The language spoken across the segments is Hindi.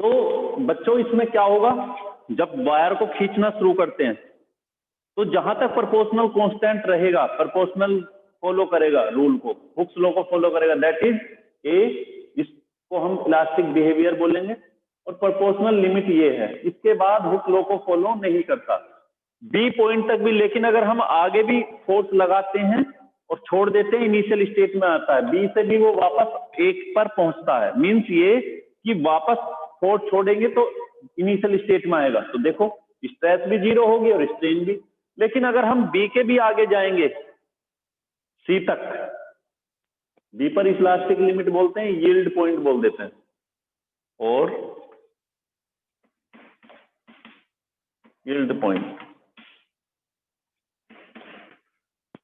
तो बच्चों इसमें क्या होगा, जब वायर को खींचना शुरू करते हैं तो जहां तक प्रोपोर्शनल कांस्टेंट रहेगा, प्रोपोर्शनल फॉलो करेगा रूल को, हुक्स लॉ को फॉलो करेगा, दैट इज ए, इसको हम इलास्टिक बिहेवियर बोलेंगे, और प्रोपोर्शनल लिमिट ये है, इसके बाद हुक लॉ को फॉलो नहीं करता बी पॉइंट तक भी। लेकिन अगर हम आगे भी फोर्स लगाते हैं और छोड़ देते हैं, इनिशियल स्टेट में आता है, बी से भी वो वापस एक पर पहुंचता है, मींस ये कि वापस फोर्स छोड़ेंगे तो इनिशियल स्टेट में आएगा, तो देखो स्ट्रेस भी जीरो होगी और स्ट्रेन भी। लेकिन अगर हम बी के भी आगे जाएंगे सी तक, बी पर इलास्टिक लिमिट बोलते हैं, यील्ड पॉइंट बोल देते हैं, और यील्ड पॉइंट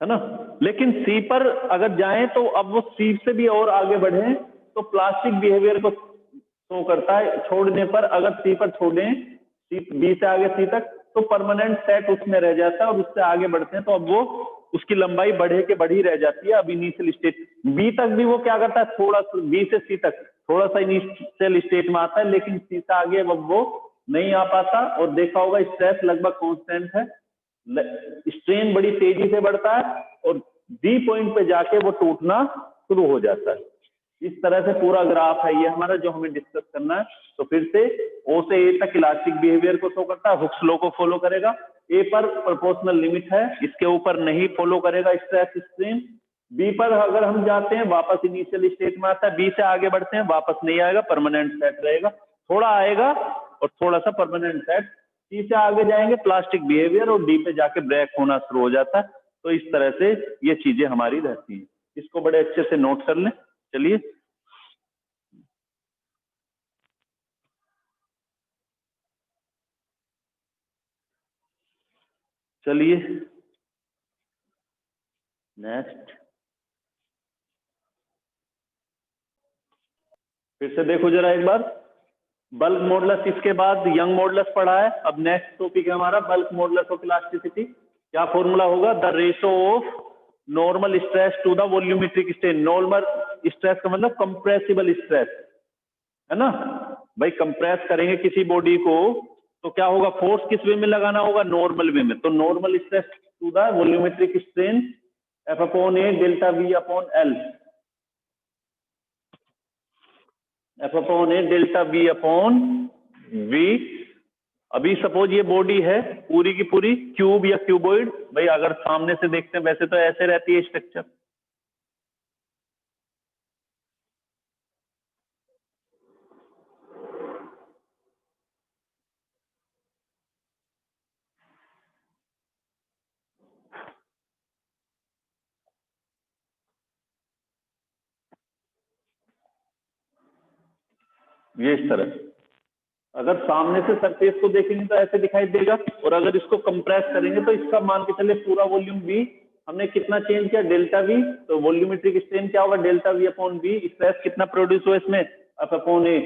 है ना। लेकिन सी पर अगर जाएं तो अब वो सी से भी और आगे बढ़े तो प्लास्टिक बिहेवियर को शो करता है, छोड़ने पर अगर सी पर छोड़ें, सी बी से आगे सी तक, तो परमानेंट सेट उसमें रह जाता है, और उससे आगे बढ़ते हैं तो अब वो उसकी लंबाई बढ़े के बढ़ी रह जाती है। अब इनिशियल स्टेट बी तक भी वो क्या करता है, थोड़ा बी से सी तक थोड़ा सा इनिशियल स्टेट में आता है, लेकिन सी से आगे अब वो नहीं आ पाता, और देखा होगा स्ट्रेस लगभग कांस्टेंट है, स्ट्रेन बड़ी तेजी से बढ़ता है, और डी पॉइंट पे जाके वो टूटना शुरू हो जाता है। इस तरह से पूरा ग्राफ है ये हमारा जो हमें डिस्कस करना है। तो फिर से ओ से ए तक इलास्टिक बिहेवियर को शो करता है, हुक्स लॉ को फॉलो करेगा, ए पर प्रोपोर्शनल लिमिट है, इसके ऊपर नहीं फॉलो करेगा स्ट्रेस स्ट्रेन। बी पर अगर हम जाते हैं वापस इनिशियल स्टेट में आता है, बी से आगे बढ़ते हैं वापस नहीं आएगा, परमानेंट सेट रहेगा, थोड़ा आएगा और थोड़ा सा परमानेंट सेट। सी से आगे जाएंगे प्लास्टिक बिहेवियर, और डी पे जाके ब्रेक होना शुरू हो जाता है। तो इस तरह से ये चीजें हमारी रहती हैं, इसको बड़े अच्छे से नोट कर लें। चलिए चलिए नेक्स्ट, फिर से देखो जरा एक बार, बल्क मॉडुलस इसके बाद यंग मॉडुलस पढ़ा है, अब नेक्स्ट टॉपिक है हमारा बल्क मॉडुलस ऑफ इलास्टिसिटी। क्या फॉर्मूला होगा, the ratio of normal stress to the volumetric strain. Normal stress का मतलब कंप्रेसिबल स्ट्रेस है ना भाई, कंप्रेस करेंगे किसी बॉडी को तो क्या होगा, फोर्स किस वे में लगाना होगा, नॉर्मल वे में। तो normal stress to the volumetric strain F upon A delta V upon L, F upon A delta V upon V. अभी सपोज ये बॉडी है पूरी की पूरी क्यूब या क्यूबॉइड, भाई अगर सामने से देखते हैं वैसे तो ऐसे रहती है स्ट्रक्चर, ये इस तरह। अगर सामने से सरफेस को देखेंगे तो ऐसे दिखाई देगा, और अगर इसको कंप्रेस करेंगे तो इसका मान के चले पूरा वॉल्यूम वी हमने कितना चेंज किया, डेल्टा वी। तो वॉल्यूमेट्रिक स्ट्रेन क्या होगा, delta V upon V. Stress कितना प्रोड्यूस हुआ इसमें, एफ अपॉन ए।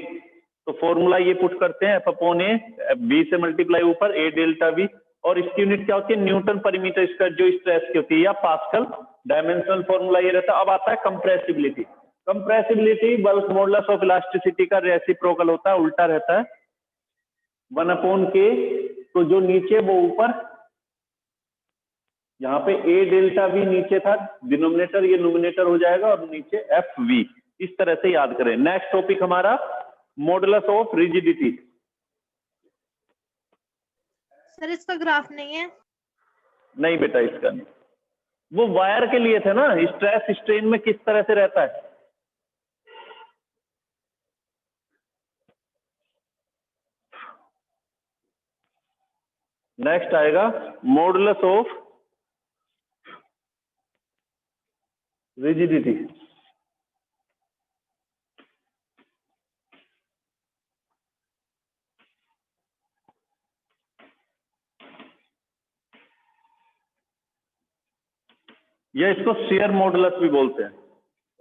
तो फॉर्मूला ये पुट करते हैं, एफ अपॉन ए, बी से मल्टीप्लाई ऊपर ए डेल्टा वी, और इसकी यूनिट क्या होती है, न्यूटन पर मीटर स्क्वायर जो स्ट्रेस की होती है, या पास्कल। डायमेंशनल फॉर्मूला ये रहता है। अब आता है compressibility. Compressibility bulk modulus of elasticity का रेसिप्रोकल होता है, उल्टा रहता है, 1 अपॉन के। तो जो नीचे वो ऊपर, यहाँ पे ए डेल्टा वी नीचे था डिनोमिनेटर, ये नोमिनेटर हो जाएगा, और नीचे एफ वी। इस तरह से याद करें। नेक्स्ट टॉपिक हमारा मॉडुलस ऑफ रिजिडिटी। सर इसका ग्राफ नहीं है? नहीं बेटा इसका नहीं, वो वायर के लिए थे ना, स्ट्रेस स्ट्रेन में किस तरह से रहता है। नेक्स्ट आएगा मॉडुलस ऑफ रिजिडिटी। या इसको शेयर मॉडुलस भी बोलते हैं,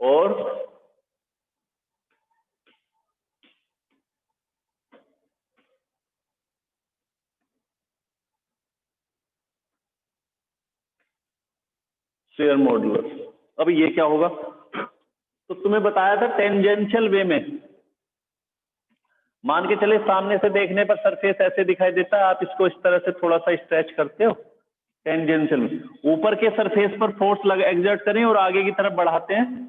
और शेयर मॉडुलस। अब ये क्या होगा, तो तुम्हें बताया था टेंजेंशियल वे में मान के चले सामने से देखने पर सरफेस ऐसे दिखाई देता है, आप इसको इस तरह से थोड़ा सा स्ट्रेच करते हो टेंजेंशियल में, ऊपर के सरफेस पर फोर्स एग्जर्ट करें और आगे की तरफ बढ़ाते हैं,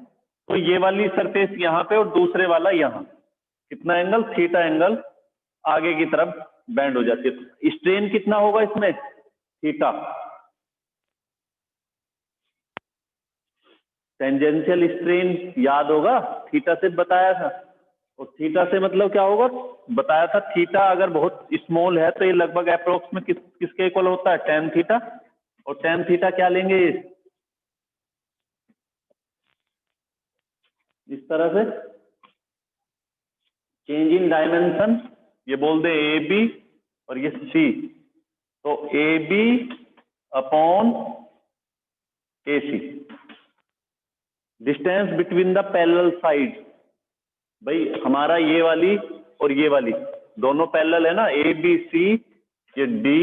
तो ये वाली सरफेस यहाँ पे और दूसरे वाला यहाँ, कितना एंगल, थीटा एंगल आगे की तरफ बैंड हो जाती है। स्ट्रेन कितना होगा इसमें, थीटा। टेंजेंशियल स्ट्रेन याद होगा, थीटा से बताया था, और थीटा से मतलब क्या होगा बताया था, थीटा अगर बहुत स्मॉल है तो ये लगभग अप्रोक्स में किसके इक्वल होता है, tan थीटा, और tan थीटा क्या लेंगे इस तरह से, चेंज इन डायमेंशन, ये बोल दे ए बी और ये सी, तो A B upon A C, distance between the parallel side. भाई हमारा ये वाली और ये वाली दोनों पैरेलल है ना, ए बी सी, ये डी,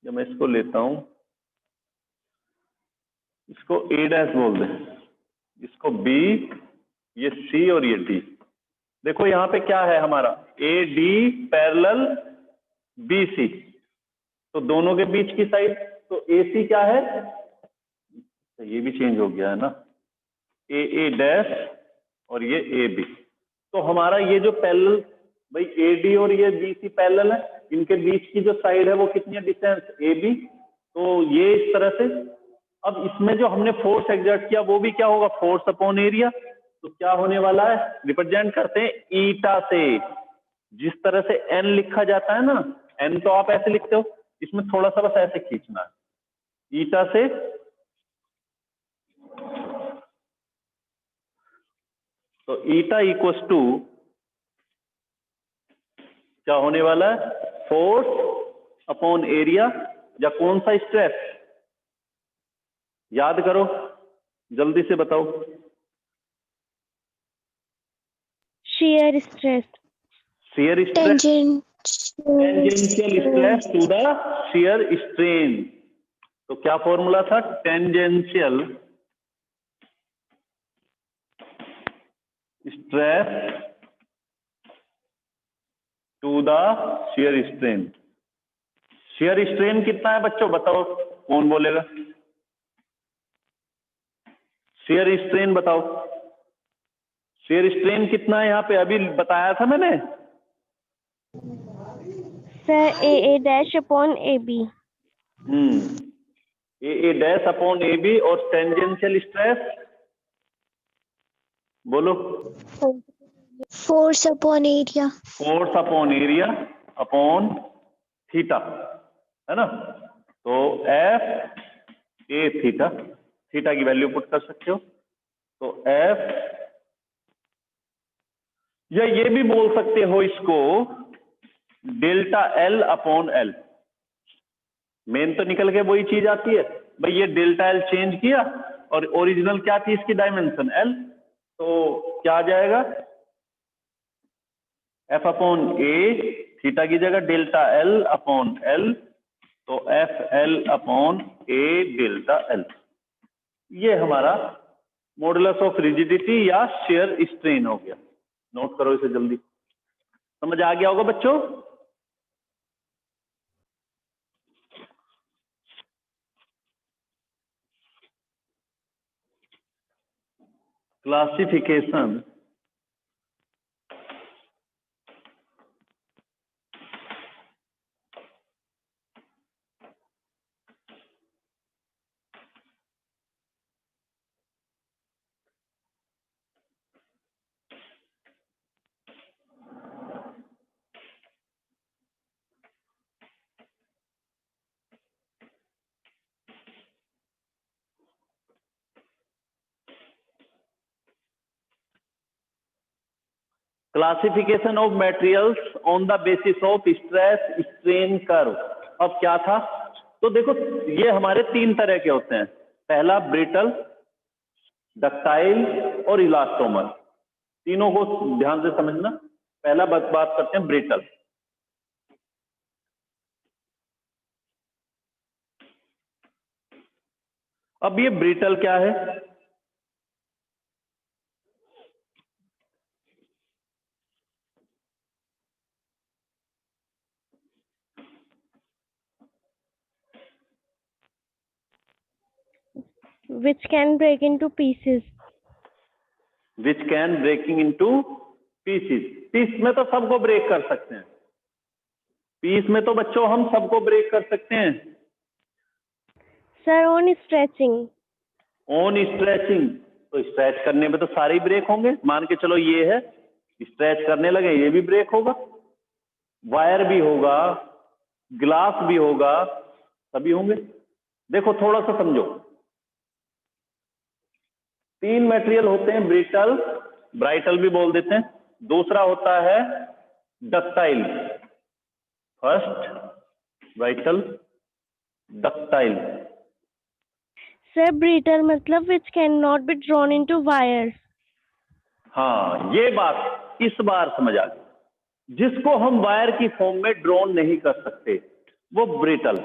जब मैं इसको लेता हूं, इसको ए डैश बोल दें, इसको बी, ये सी और ये डी। देखो यहां पे क्या है हमारा, A D parallel B C, तो दोनों के बीच की साइड, तो ए सी क्या है, ये भी चेंज हो गया है ना, ए डैश और ये ए बी, तो हमारा ये जो पैरेलल, भाई ए डी और ये बी सी पैरेलल है, इनके बीच की जो साइड है वो कितनी है डिस्टेंस, ए बी, तो ये इस तरह से। अब इसमें जो हमने फोर्स एग्जर्ट किया वो भी क्या होगा, फोर्स अपॉन एरिया, तो क्या होने वाला है, रिप्रेजेंट करते हैं ईटा से, जिस तरह से एन लिखा जाता है ना, एन तो आप ऐसे लिखते हो, इसमें थोड़ा सा बस ऐसे खींचना है, ईटा से, तो ईटा इक्वल्स टू क्या होने वाला है, फोर्स अपॉन एरिया, या कौन सा स्ट्रेस, याद करो जल्दी से बताओ, shear stress, shear stress, tangential stress to the shear strain, तो क्या फॉर्मूला था, tangential stress to the shear strain. shear strain कितना है बच्चों, बताओ कौन बोलेगा, shear स्ट्रेन बताओ, shear स्ट्रेन कितना है यहाँ पे, अभी बताया था मैंने, sir A dash upon A B, A dash upon A B, और टेंजेंशियल स्ट्रेस बोलो, force upon area, force upon area upon theta, है ना, तो एफ ए थीटा, थीटा की वैल्यू पुट कर सकते हो, तो एफ, या ये भी बोल सकते हो इसको delta L upon L, main तो निकल के वही चीज आती है, भाई ये डेल्टा एल चेंज किया और ओरिजिनल क्या थी इसकी डायमेंशन एल, तो क्या आ जाएगा, एफ अपॉन ए, थीटा की जगह डेल्टा एल अपॉन एल, तो F L upon A delta L, ये हमारा मॉडुलस ऑफ रिजिडिटी या shear स्ट्रेन हो गया। नोट करो इसे जल्दी, समझ आ गया होगा बच्चों। Classification, classification of materials on the basis of stress strain curve. अब क्या था, तो देखो ये हमारे तीन तरह के होते हैं, पहला ब्रिटल, डक्टाइल और इलास्टोमर, तीनों को ध्यान से समझना। पहला बात करते हैं ब्रिटल। अब ये ब्रिटल क्या है, which can break into pieces. Which can breaking into pieces. Piece में तो सबको ब्रेक कर सकते हैं, पीस में तो बच्चों हम सबको ब्रेक कर सकते हैं। Sir, on stretching. On stretching, तो स्ट्रेच करने में तो सारे ही ब्रेक होंगे। मान के चलो ये है, स्ट्रेच करने लगे ये भी ब्रेक होगा, वायर भी होगा, ग्लास भी होगा, सभी होंगे। देखो थोड़ा सा समझो, तीन मटेरियल होते हैं, ब्रिटल, ब्राइटल भी बोल देते हैं, दूसरा होता है ductile. First brittle, ductile. Sir, brittle मतलब which cannot be drawn into wires. हाँ, ये बात इस बार समझ आ गई। जिसको हम वायर की फॉर्म में ड्रॉन नहीं कर सकते वो ब्रिटल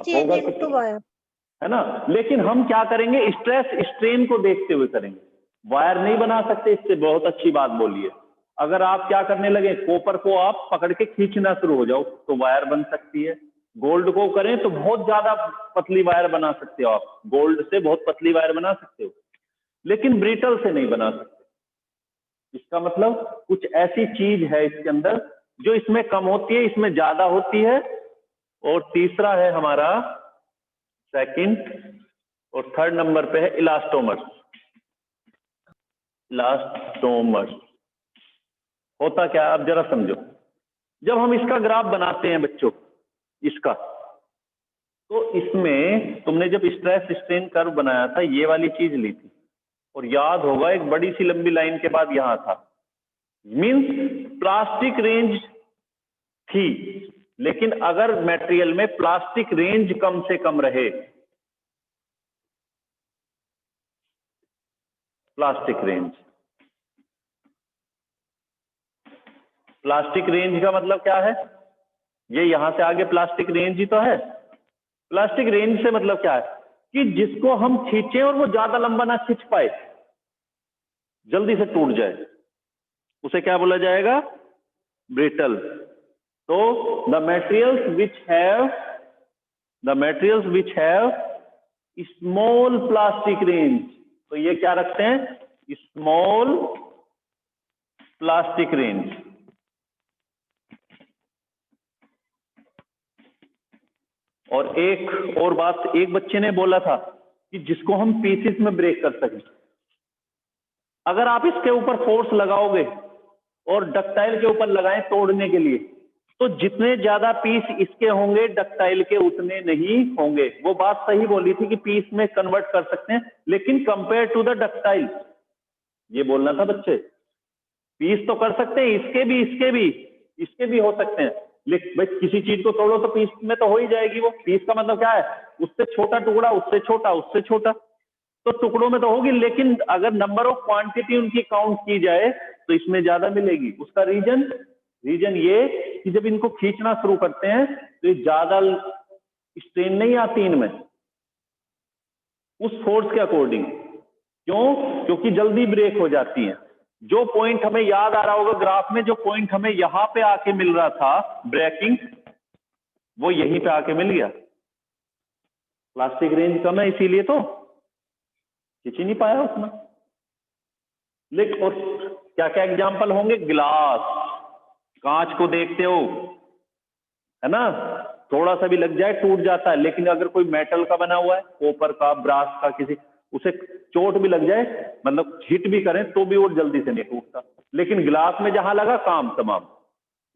होगा, है ना। लेकिन हम क्या करेंगे, स्ट्रेस स्ट्रेन को देखते हुए करेंगे, वायर नहीं बना सकते। इससे बहुत अच्छी बात बोली है। अगर आप क्या करने लगे, कॉपर को आप पकड़ के खींचना शुरू हो जाओ तो वायर बन सकती है। गोल्ड को करें तो बहुत ज्यादा पतली वायर बना सकते हो आप, गोल्ड से बहुत पतली वायर बना सकते हो, लेकिन ब्रिटल से नहीं बना सकते। इसका मतलब कुछ ऐसी चीज है इसके अंदर जो इसमें कम होती है, इसमें ज्यादा होती है। और तीसरा है हमारा, सेकंड और थर्ड नंबर पे है इलास्टोमर्स। इलास्टोमर्स होता क्या, आप जरा समझो। जब हम इसका ग्राफ बनाते हैं बच्चों, इसका, तो इसमें तुमने जब स्ट्रेस स्ट्रेन कर्व बनाया था, ये वाली चीज ली थी, और याद होगा एक बड़ी सी लंबी लाइन के बाद यहां था, मींस प्लास्टिक रेंज थी। लेकिन अगर मटेरियल में प्लास्टिक रेंज कम से कम रहे, प्लास्टिक रेंज, प्लास्टिक रेंज का मतलब क्या है, ये यहां से आगे प्लास्टिक रेंज ही तो है। प्लास्टिक रेंज से मतलब क्या है कि जिसको हम खींचे और वो ज्यादा लंबा ना खींच पाए, जल्दी से टूट जाए, उसे क्या बोला जाएगा, ब्रिटल। तो the materials which have small plastic range, तो ये क्या रखते हैं, स्मॉल प्लास्टिक रेंज। और एक और बात, एक बच्चे ने बोला था कि जिसको हम पीसेस में ब्रेक कर सकें। अगर आप इसके ऊपर फोर्स लगाओगे और डक्टाइल के ऊपर लगाएं तोड़ने के लिए, तो जितने ज्यादा पीस इसके होंगे डक्टाइल के उतने नहीं होंगे। वो बात सही बोली थी कि पीस में कन्वर्ट कर सकते हैं, लेकिन कंपेयर टू द डक्टाइल, ये बोलना था बच्चे। पीस तो कर सकते हैं, इसके भी हो सकते हैं, लेकिन भाई किसी चीज को तोड़ो तो पीस में तो हो ही जाएगी। वो पीस का मतलब क्या है, उससे छोटा टुकड़ा, उससे छोटा, उससे छोटा, तो टुकड़ों में तो होगी, लेकिन अगर नंबर ऑफ क्वांटिटी उनकी काउंट की जाए तो इसमें ज्यादा मिलेगी। उसका रीजन ये कि जब इनको खींचना शुरू करते हैं तो ये ज्यादा स्ट्रेन नहीं आती इनमें उस फोर्स के अकॉर्डिंग। क्यों? क्योंकि जल्दी ब्रेक हो जाती हैं। जो पॉइंट हमें याद आ रहा होगा ग्राफ में, जो पॉइंट हमें यहां पे आके मिल रहा था ब्रेकिंग, वो यहीं पे आके मिल गया। प्लास्टिक रेंज कम है इसीलिए तो खींच ही नहीं पाया उसमें। लेकिन और क्या क्या एग्जाम्पल होंगे, गिलास, कांच को देखते हो, है ना, थोड़ा सा भी लग जाए टूट जाता है। लेकिन अगर कोई मेटल का बना हुआ है, कॉपर का, ब्रास का, किसी, उसे चोट भी लग जाए, मतलब हिट भी करें तो भी वो जल्दी से नहीं टूटता। लेकिन गिलास में जहां लगा काम तमाम।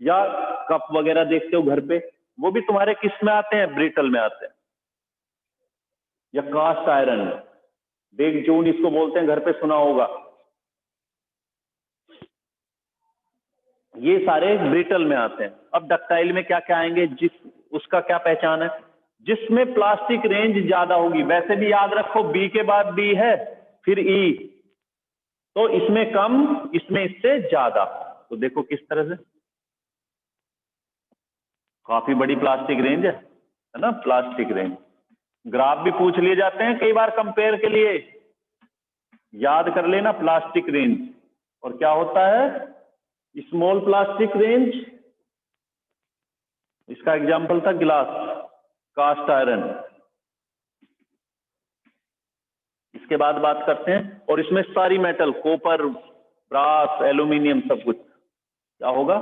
या कप वगैरह देखते हो घर पे, वो भी तुम्हारे किस में आते हैं, ब्रिटल में आते हैं। या कास्ट आयरन, डेग जोन इसको बोलते हैं, घर पे सुना होगा। ये सारे ब्रिटल में आते हैं। अब डक्टाइल में क्या क्या आएंगे, उसका क्या पहचान है, जिसमें प्लास्टिक रेंज ज्यादा होगी। वैसे भी याद रखो, बी के बाद बी है, फिर ई, तो इसमें कम, इसमें इससे ज्यादा। तो देखो किस तरह से काफी बड़ी प्लास्टिक रेंज है ना, प्लास्टिक रेंज। ग्राफ भी पूछ लिए जाते हैं कई बार कंपेयर के लिए, याद कर लेना प्लास्टिक रेंज। और क्या होता है, स्मॉल प्लास्टिक रेंज, इसका एग्जांपल था गिलास, कास्ट आयरन। इसके बाद बात करते हैं, और इसमें सारी मेटल, कॉपर, ब्रास, एल्यूमिनियम, सब कुछ क्या होगा,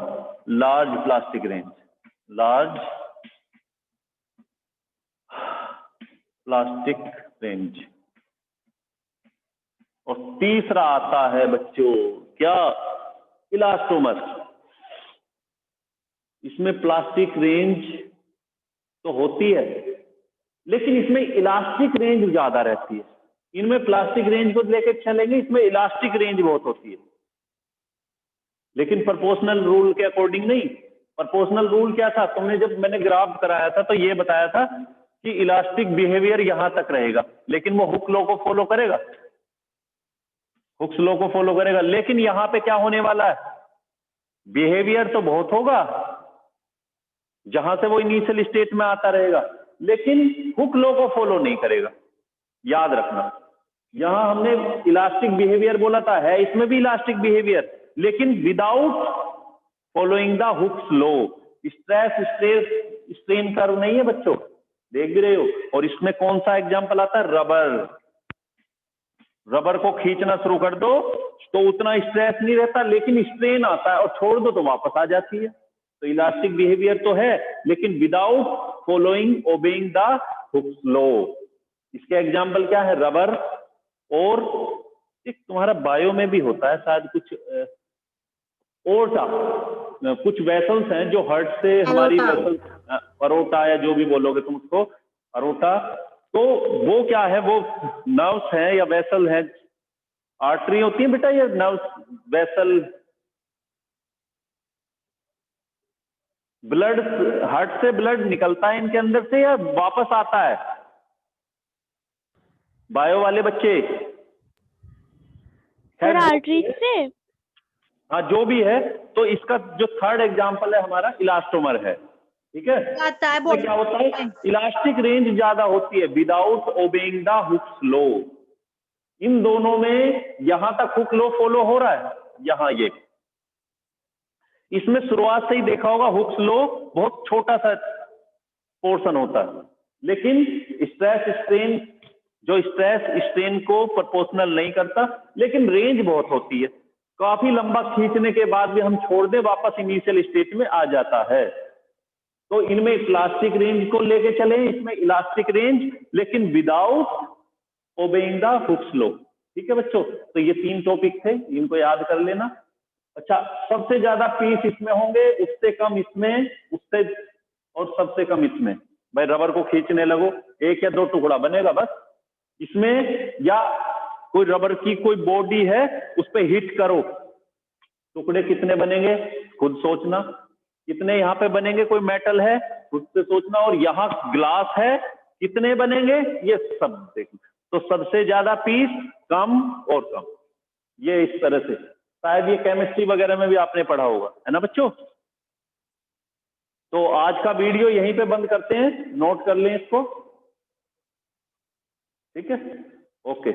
large plastic range, large plastic range. और तीसरा आता है बच्चों क्या, इलास्टोमर। इसमें प्लास्टिक रेंज तो होती है, लेकिन इसमें इलास्टिक रेंज ज्यादा रहती है। इनमें प्लास्टिक रेंज को लेकर चलेंगे, इसमें इलास्टिक रेंज बहुत होती है, लेकिन प्रोपोर्शनल रूल के अकॉर्डिंग नहीं। प्रोपोर्शनल रूल क्या था, तुमने जब मैंने ग्राफ कराया था तो ये बताया था कि इलास्टिक बिहेवियर यहां तक रहेगा, लेकिन वो हुक लॉ को फॉलो करेगा, हुक्स लॉ को फॉलो करेगा। लेकिन यहां पे क्या होने वाला है, बिहेवियर तो बहुत होगा, जहां से वो इनिशियल स्टेट में आता रहेगा, लेकिन हुक लॉ को फॉलो नहीं करेगा। याद रखना, यहां हमने इलास्टिक बिहेवियर बोला था, है इसमें भी इलास्टिक बिहेवियर, लेकिन without following the Hooke's law. Stress stress strain curve नहीं है बच्चों, देख भी रहे हो। और इसमें कौन सा एग्जांपल आता है, रबर। रबर को खींचना शुरू कर दो तो उतना स्ट्रेस नहीं रहता, लेकिन स्ट्रेन आता है, और छोड़ दो तो वापस आ जाती है। तो इलास्टिक बिहेवियर तो है, लेकिन without following obeying the Hooke's law. इसके एग्जाम्पल क्या है, रबर, और एक तुम्हारा बायो में भी होता है शायद कुछ ओटा, कुछ वेसल्स हैं जो हर्ट से हमारी वेसल्स, अरोटा या जो भी बोलोगे तुम उसको, अरोटा। तो वो क्या है, वो नर्व्स हैं या वेसल है, आर्टरी होती है बेटा, या नर्व्स, वेसल, ब्लड, हार्ट से ब्लड निकलता है इनके अंदर से या वापस आता है, बायो वाले बच्चे? सर आर्टरी से। हाँ जो भी है, तो इसका जो थर्ड एग्जांपल है हमारा इलास्टोमर है, ठीक है। इसमें क्या होता है, इलास्टिक रेंज ज्यादा होती है without obeying the Hooke's law. इन दोनों में यहां तक हुक लॉ फॉलो हो रहा है, यहां ये, इसमें शुरुआत से ही देखा होगा हुक्स लॉ बहुत छोटा सा पोर्शन होता है, लेकिन स्ट्रेस स्ट्रेन, जो स्ट्रेस स्ट्रेन को प्रोपोर्शनल नहीं करता, लेकिन रेंज बहुत होती है। काफी लंबा खींचने के बाद भी हम छोड़ दें, वापस इनिशियल स्टेट में आ जाता है। तो इनमें प्लास्टिक रेंज को लेके चले, इसमें इलास्टिक रेंज, लेकिन without obeying the Hooke's law. ठीक है बच्चों, तो ये 3 टॉपिक थे, इनको याद कर लेना। अच्छा, सबसे ज्यादा पीस इसमें होंगे, उससे कम इसमें, उससे और सबसे कम इसमें। भाई रबर को खींचने लगो, 1 या 2 टुकड़ा बनेगा बस इसमें, या कोई रबर की कोई बॉडी है उस पर हिट करो, टुकड़े कितने बनेंगे खुद सोचना, कितने यहाँ पे बनेंगे, कोई मेटल है खुद से सोचना, और यहाँ ग्लास है कितने बनेंगे, ये सब देखना। तो सबसे ज्यादा पीस, कम और कम, ये इस तरह से। शायद ये केमिस्ट्री वगैरह में भी आपने पढ़ा होगा, है ना बच्चों। तो आज का वीडियो यहीं पे बंद करते हैं, नोट कर लें इसको, ठीक है, ओके।